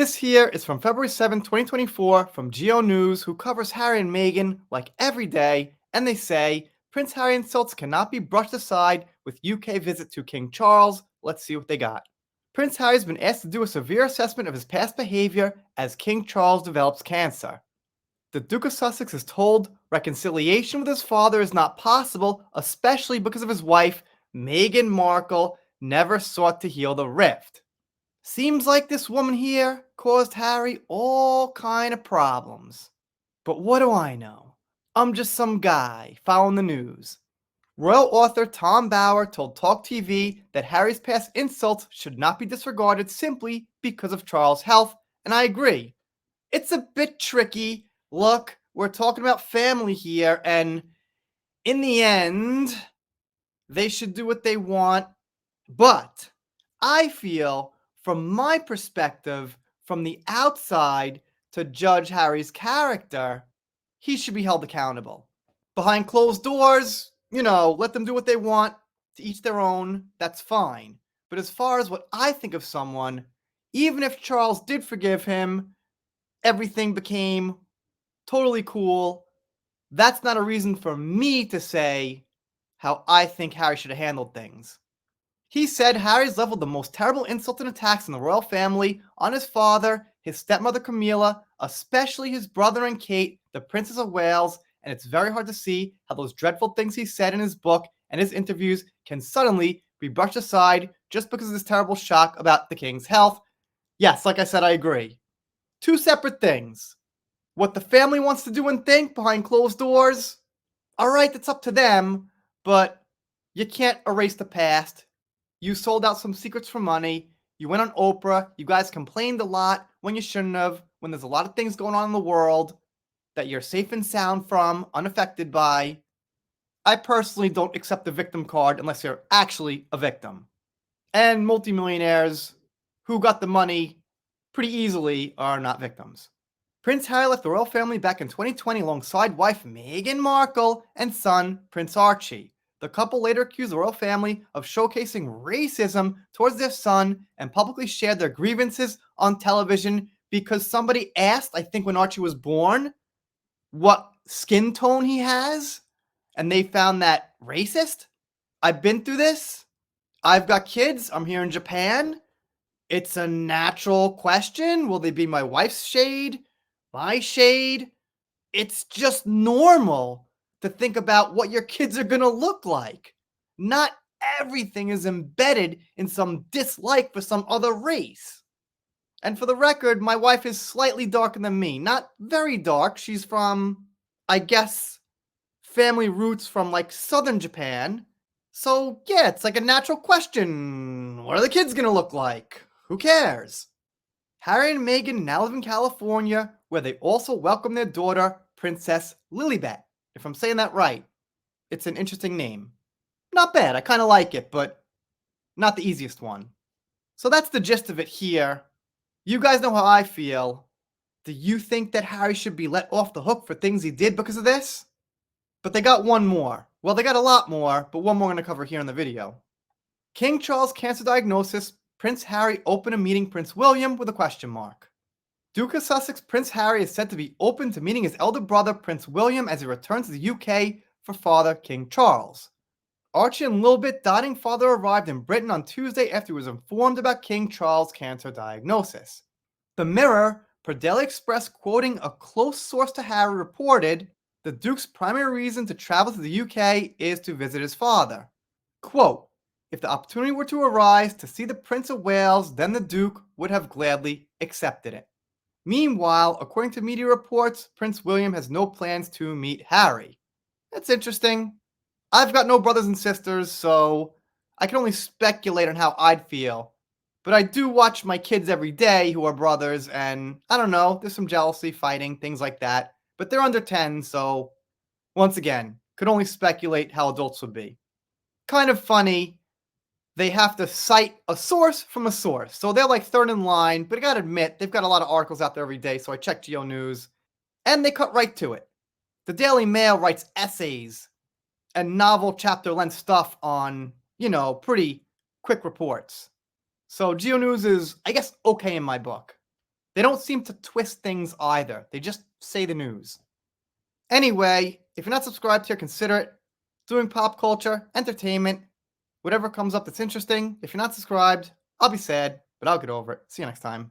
This here is from February 7, 2024 from Geo News, who covers Harry and Meghan like every day, and they say Prince Harry insults cannot be brushed aside with UK visit to King Charles. Let's see what they got. Prince Harry's been asked to do a severe assessment of his past behavior as King Charles develops cancer. The Duke of Sussex is told reconciliation with his father is not possible, especially because of his wife, Meghan Markle, never sought to heal the rift. Seems like this woman here caused Harry all kind of problems. But what do I know? I'm just some guy following the news. Royal author Tom Bower told Talk TV that Harry's past insults should not be disregarded simply because of Charles' health, and I agree. It's a bit tricky. Look, we're talking about family here, and in the end, they should do what they want. But I feel, from my perspective, from the outside, to judge Harry's character, he should be held accountable. Behind closed doors, let them do what they want, to each their own, that's fine. But as far as what I think of someone, even if Charles did forgive him, everything became totally cool, that's not a reason for me to say how I think Harry should have handled things. He said Harry's leveled the most terrible insults and attacks on the royal family, on his father, his stepmother Camilla, especially his brother and Kate, the Princess of Wales, and it's very hard to see how those dreadful things he said in his book and his interviews can suddenly be brushed aside just because of this terrible shock about the king's health. Yes, like I said, I agree. Two separate things. What the family wants to do and think behind closed doors, alright, that's up to them, but you can't erase the past. You sold out some secrets for money. You went on Oprah. You guys complained a lot when you shouldn't have, when there's a lot of things going on in the world that you're safe and sound from, unaffected by. I personally don't accept the victim card unless you're actually a victim. And multimillionaires who got the money pretty easily are not victims. Prince Harry left the royal family back in 2020 alongside wife Meghan Markle and son Prince Archie. The couple later accused the royal family of showcasing racism towards their son and publicly shared their grievances on television because somebody asked, I think when Archie was born, what skin tone he has, and they found that racist. I've been through this. I've got kids. I'm here in Japan. It's a natural question. Will they be my wife's shade? My shade? It's just normal to think about what your kids are going to look like. Not everything is embedded in some dislike for some other race. And for the record, my wife is slightly darker than me. Not very dark. She's from, I guess, family roots from like southern Japan. So yeah, it's like a natural question. What are the kids going to look like? Who cares? Harry and Meghan now live in California, where they also welcome their daughter, Princess Lilibet. If I'm saying that right, it's an interesting name. Not bad, I kind of like it, but not the easiest one. So that's the gist of it here. You guys know how I feel. Do you think that Harry should be let off the hook for things he did because of this? But they got one more. Well, they got a lot more, but one more I'm going to cover here in the video. King Charles' cancer diagnosis. Prince Harry open a meeting Prince William with a question mark. Duke of Sussex Prince Harry is said to be open to meeting his elder brother Prince William as he returns to the UK for father King Charles. Archie and Lilibet doting father arrived in Britain on Tuesday after he was informed about King Charles' cancer diagnosis. The Mirror, per Daily Express quoting a close source to Harry, reported, the Duke's primary reason to travel to the UK is to visit his father. Quote, if the opportunity were to arise to see the Prince of Wales, then the Duke would have gladly accepted it. Meanwhile, according to media reports, Prince William has no plans to meet Harry. That's interesting. I've got no brothers and sisters, so I can only speculate on how I'd feel. But I do watch my kids every day who are brothers, and I don't know, there's some jealousy, fighting, things like that. But they're under 10, so once again, could only speculate how adults would be. Kind of funny. They have to cite a source from a source. So they're like third in line, but I gotta admit, they've got a lot of articles out there every day, so I check Geo News, and they cut right to it. The Daily Mail writes essays and novel chapter-length stuff on, pretty quick reports. So Geo News is, I guess, okay in my book. They don't seem to twist things either. They just say the news. Anyway, if you're not subscribed here, consider it. Doing pop culture, entertainment, whatever comes up that's interesting. If you're not subscribed, I'll be sad, but I'll get over it. See you next time.